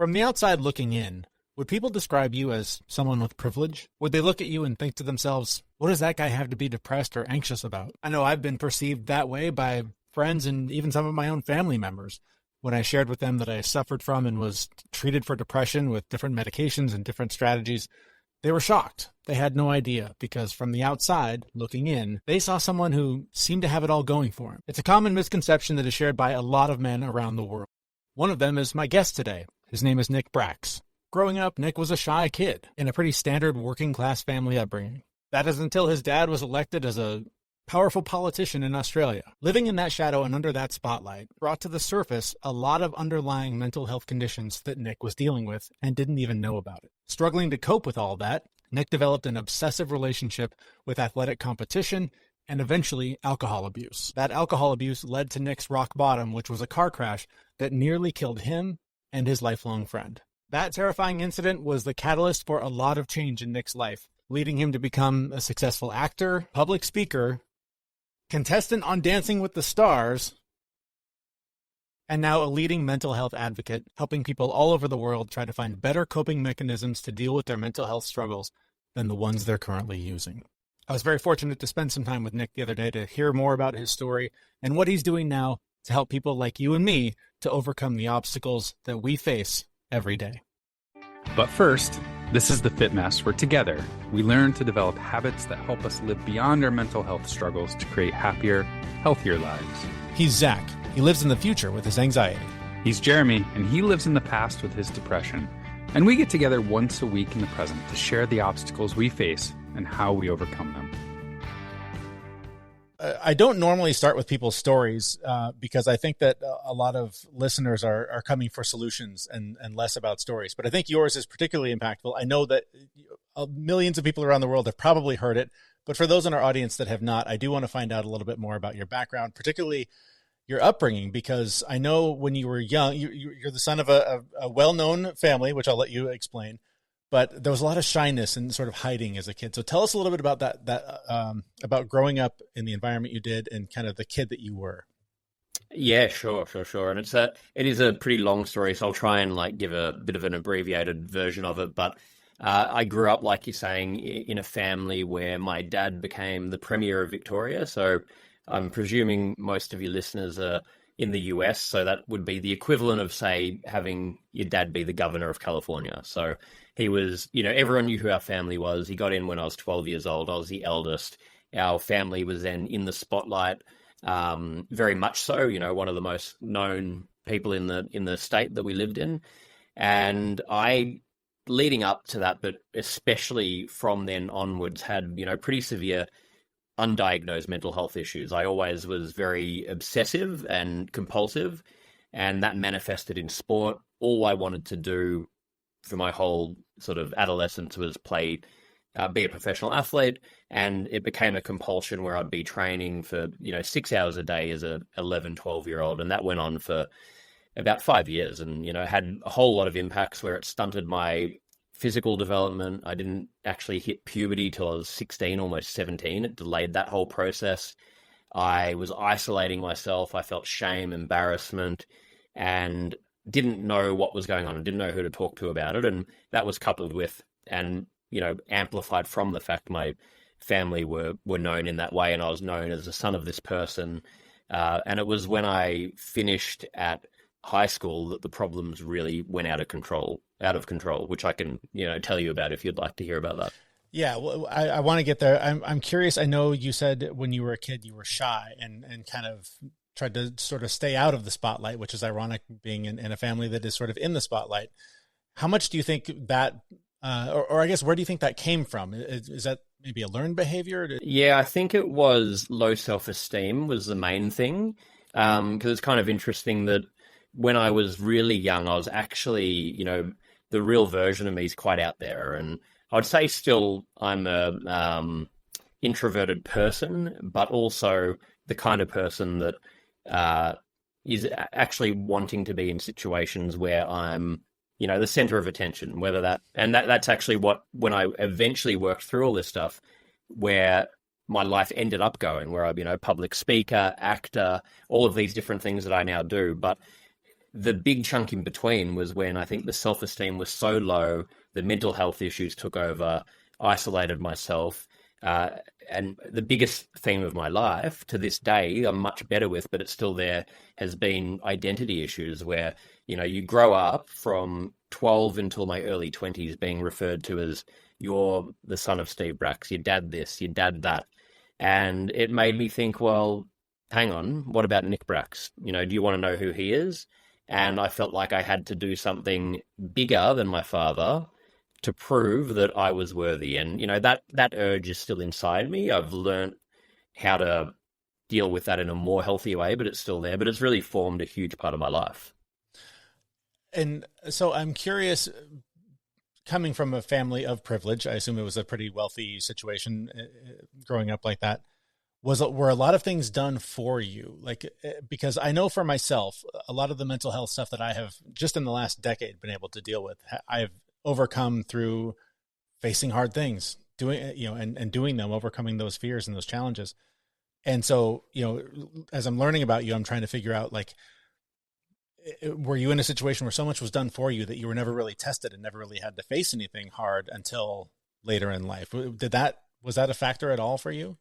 From the outside looking in, would people describe you as someone with privilege? Would they look at you and think to themselves, what does that guy have to be depressed or anxious about? I know I've been perceived that way by friends and even some of my own family members. When I shared with them that I suffered from and was treated for depression with different medications and different strategies, they were shocked. They had no idea because from the outside, looking in, they saw someone who seemed to have it all going for him. It's a common misconception that is shared by a lot of men around the world. One of them is my guest today. His name is Nick Bracks. Growing up, Nick was a shy kid in a pretty standard working-class family upbringing. That is until his dad was elected as a powerful politician in Australia. Living in that shadow and under that spotlight brought to the surface a lot of underlying mental health conditions that Nick was dealing with and didn't even know about it. Struggling to cope with all that, Nick developed an obsessive relationship with athletic competition and eventually alcohol abuse. That alcohol abuse led to Nick's rock bottom, which was a car crash that nearly killed him and his lifelong friend. That terrifying incident was the catalyst for a lot of change in Nick's life, leading him to become a successful actor, public speaker, contestant on Dancing with the Stars, and now a leading mental health advocate, helping people all over the world try to find better coping mechanisms to deal with their mental health struggles than the ones they're currently using. I was very fortunate to spend some time with Nick the other day to hear more about his story and what he's doing now to help people like you and me to overcome the obstacles that we face every day. But first, this is the Fit Mess, where together we learn to develop habits that help us live beyond our mental health struggles to create happier, healthier lives. He's Zach. He lives in the future with his anxiety. He's Jeremy, and he lives in the past with his depression. And we get together once a week in the present to share the obstacles we face and how we overcome them. I don't normally start with people's stories because I think that a lot of listeners are coming for solutions and less about stories. But I think yours is particularly impactful. I know that millions of people around the world have probably heard it. But for those in our audience that have not, I do want to find out a little bit more about your background, particularly your upbringing, because I know when you were young, you're the son of a well-known family, which I'll let you explain. But there was a lot of shyness and sort of hiding as a kid. So tell us a little bit about that about growing up in the environment you did and kind of the kid that you were. Yeah, sure. And it is a pretty long story, so I'll try and give a bit of an abbreviated version of it. But I grew up, like you're saying, in a family where my dad became the Premier of Victoria. So I'm presuming most of your listeners are in the US, so that would be the equivalent of, say, having your dad be the governor of California. So he was, everyone knew who our family was. He got in when I was 12 years old. I was the eldest. Our family was then in the spotlight, very much so, one of the most known people in the state that we lived in. And I, leading up to that, but especially from then onwards, had, pretty severe undiagnosed mental health issues. I always was very obsessive and compulsive, and that manifested in sport. All I wanted to do for my whole sort of adolescence was be a professional athlete, and it became a compulsion where I'd be training for 6 hours a day as a 11, 12-year-old, and that went on for about 5 years, and had a whole lot of impacts where it stunted my physical development. I didn't actually hit puberty till I was 16, almost 17. It delayed that whole process. I was isolating myself. I felt shame, embarrassment, and didn't know what was going on. I didn't know who to talk to about it. And that was coupled with, and amplified from the fact my family were known in that way, and I was known as the son of this person. And it was when I finished at high school that the problems really went out of control, which I can, tell you about if you'd like to hear about that. Yeah, well, I want to get there. I'm curious. I know you said when you were a kid you were shy and kind of tried to sort of stay out of the spotlight, which is ironic being in a family that is sort of in the spotlight. How much do you think that, or I guess, where do you think that came from? Is that maybe a learned behavior? Yeah, I think it was low self-esteem was the main thing. Because it's kind of interesting that when I was really young, I was actually, the real version of me is quite out there. And I'd say still I'm a introverted person, but also the kind of person that is actually wanting to be in situations where I'm, the center of attention, that's actually when I eventually worked through all this stuff, where my life ended up going, where I'm, public speaker, actor, all of these different things that I now do. But the big chunk in between was when I think the self-esteem was so low, the mental health issues took over, isolated myself. And the biggest theme of my life to this day, I'm much better with, but it's still there, has been identity issues where, you grow up from 12 until my early 20s being referred to as you're the son of Steve Bracks, your dad this, your dad that. And it made me think, well, hang on, what about Nick Bracks? Do you want to know who he is? And I felt like I had to do something bigger than my father to prove that I was worthy. And, that urge is still inside me. I've learned how to deal with that in a more healthy way, but it's still there. But it's really formed a huge part of my life. And so I'm curious, coming from a family of privilege, I assume it was a pretty wealthy situation growing up like that. Were a lot of things done for you? Because I know for myself, a lot of the mental health stuff that I have just in the last decade been able to deal with, I've overcome through facing hard things, doing, and doing them, overcoming those fears and those challenges. And so, as I'm learning about you, I'm trying to figure out, were you in a situation where so much was done for you that you were never really tested and never really had to face anything hard until later in life? Was that a factor at all for you?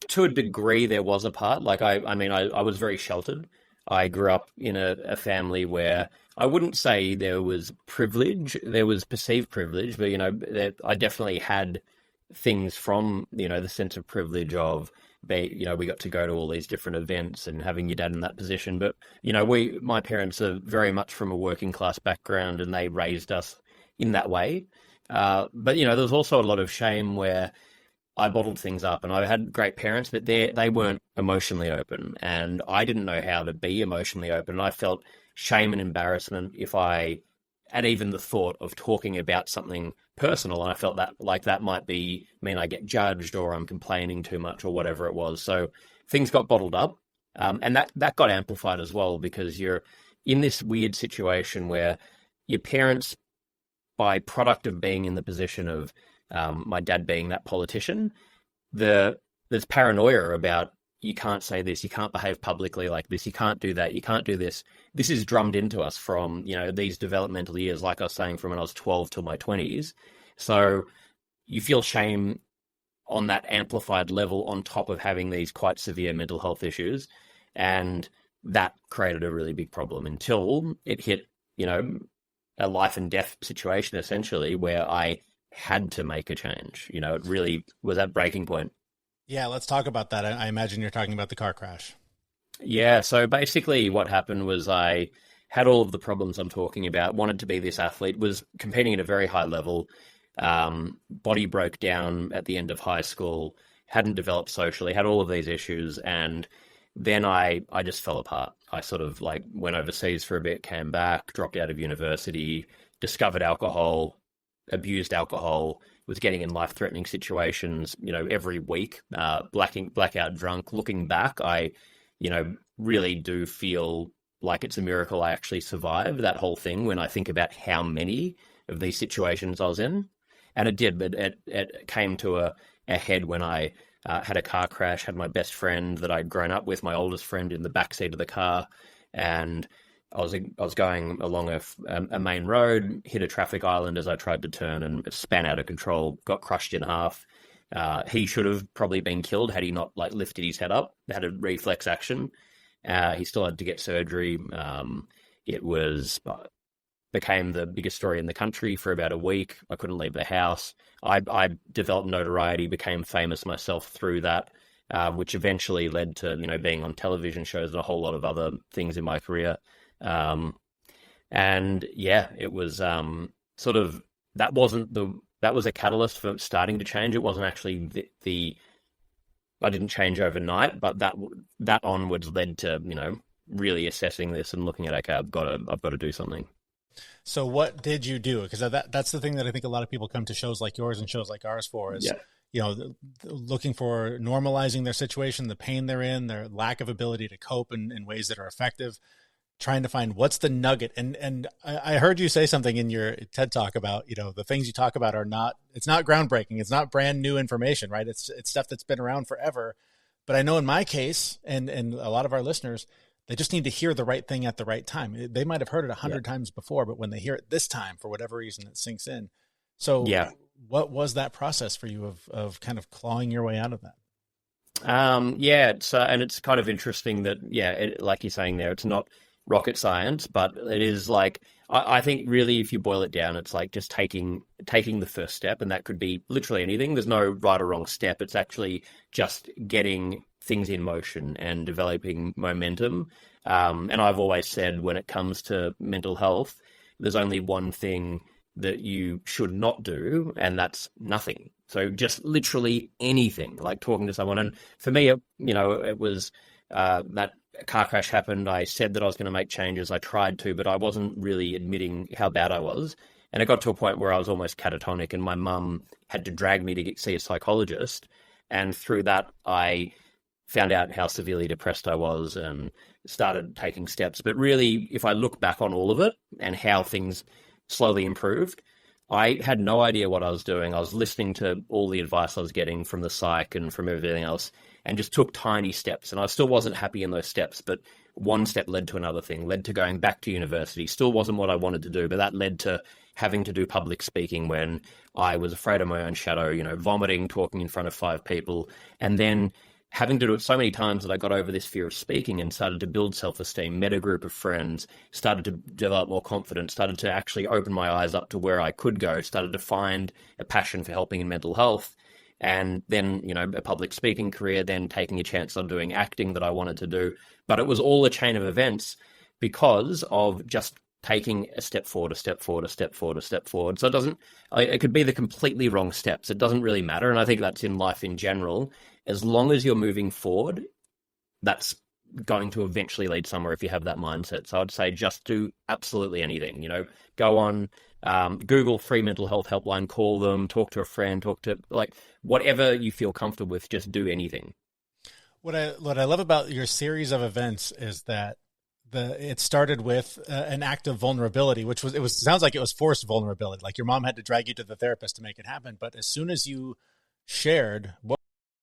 To a degree, there was a part. I was very sheltered. I grew up in a family where I wouldn't say there was privilege. There was perceived privilege, but, I definitely had things from, the sense of privilege of, we got to go to all these different events and having your dad in that position. But, my parents are very much from a working class background and they raised us in that way. But, there was also a lot of shame where I bottled things up, and I had great parents, but they weren't emotionally open, and I didn't know how to be emotionally open. And I felt shame and embarrassment if I had even the thought of talking about something personal, and I felt that might mean I get judged or I'm complaining too much or whatever it was. So things got bottled up, and that got amplified as well because you're in this weird situation where your parents, by product of being in the position of my dad being that politician, there's paranoia about you can't say this, you can't behave publicly like this, you can't do that, you can't do this. This is drummed into us from, these developmental years, like I was saying, from when I was 12 till my 20s. So you feel shame on that amplified level on top of having these quite severe mental health issues. And that created a really big problem until it hit, a life and death situation, essentially, where I had to make a change. It really was that breaking point. Yeah, let's talk about that. I imagine you're talking about the car crash. Yeah, so basically what happened was I had all of the problems I'm talking about, wanted to be this athlete, was competing at a very high level, body broke down at the end of high school, hadn't developed socially, had all of these issues, and then I just fell apart. I sort of went overseas for a bit, came back, dropped out of university, discovered alcohol, abused alcohol, was getting in life-threatening situations, every week, blackout drunk. Looking back, I, really do feel like it's a miracle I actually survived that whole thing when I think about how many of these situations I was in. And it did, but it came to a head when I had a car crash, had my best friend that I'd grown up with, my oldest friend, in the backseat of the car, and I was going along a main road, hit a traffic island as I tried to turn, and it span out of control, got crushed in half. He should have probably been killed had he not lifted his head up. Had a reflex action. He still had to get surgery. It became the biggest story in the country for about a week. I couldn't leave the house. I developed notoriety, became famous myself through that, which eventually led to being on television shows and a whole lot of other things in my career. And yeah, it was sort of that was a catalyst for starting to change. It wasn't actually I didn't change overnight, but that onwards led to really assessing this and looking at, okay, I've got to do something. So what did you do? Because that's the thing that I think a lot of people come to shows like yours and shows like ours for is, looking for normalizing their situation, the pain they're in, their lack of ability to cope in ways that are effective, trying to find what's the nugget. And I heard you say something in your TED Talk about, the things you talk about it's not groundbreaking. It's not brand new information, right? It's stuff that's been around forever. But I know in my case and a lot of our listeners, They just need to hear the right thing at the right time. They might have heard it 100 times before, but when they hear it this time, for whatever reason, it sinks in. So what was that process for you of kind of clawing your way out of that? And it's kind of interesting that, like you're saying there, it's not rocket science, but it is like, I think really if you boil it down, it's like just taking the first step, and that could be literally anything. There's no right or wrong step. It's actually just getting things in motion and developing momentum. And I've always said when it comes to mental health, there's only one thing that you should not do, and that's nothing. So just literally anything, like talking to someone. And for me, it was that car crash happened. I said that I was going to make changes. I tried to, but I wasn't really admitting how bad I was. And it got to a point where I was almost catatonic, and my mum had to drag me to see a psychologist. And through that, I found out how severely depressed I was and started taking steps. But really, if I look back on all of it and how things slowly improved, I had no idea what I was doing. I was listening to all the advice I was getting from the psych and from everything else, and just took tiny steps. And I still wasn't happy in those steps, but one step led to another thing, led to going back to university. Still wasn't what I wanted to do, but that led to having to do public speaking when I was afraid of my own shadow, vomiting, talking in front of 5 people, and then having to do it so many times that I got over this fear of speaking and started to build self-esteem, met a group of friends, started to develop more confidence, started to actually open my eyes up to where I could go, started to find a passion for helping in mental health. And then, a public speaking career, then taking a chance on doing acting that I wanted to do. But it was all a chain of events because of just taking a step forward, a step forward, a step forward, a step forward. So it could be the completely wrong steps. It doesn't really matter. And I think that's in life in general. As long as you're moving forward, that's going to eventually lead somewhere if you have that mindset. So I'd say just do absolutely anything. Go on, Google free mental health helpline, call them, talk to a friend, talk to whatever you feel comfortable with, just do anything. What I love about your series of events is that it started with an act of vulnerability, which sounds like it was forced vulnerability. Like your mom had to drag you to the therapist to make it happen. But as soon as you shared, what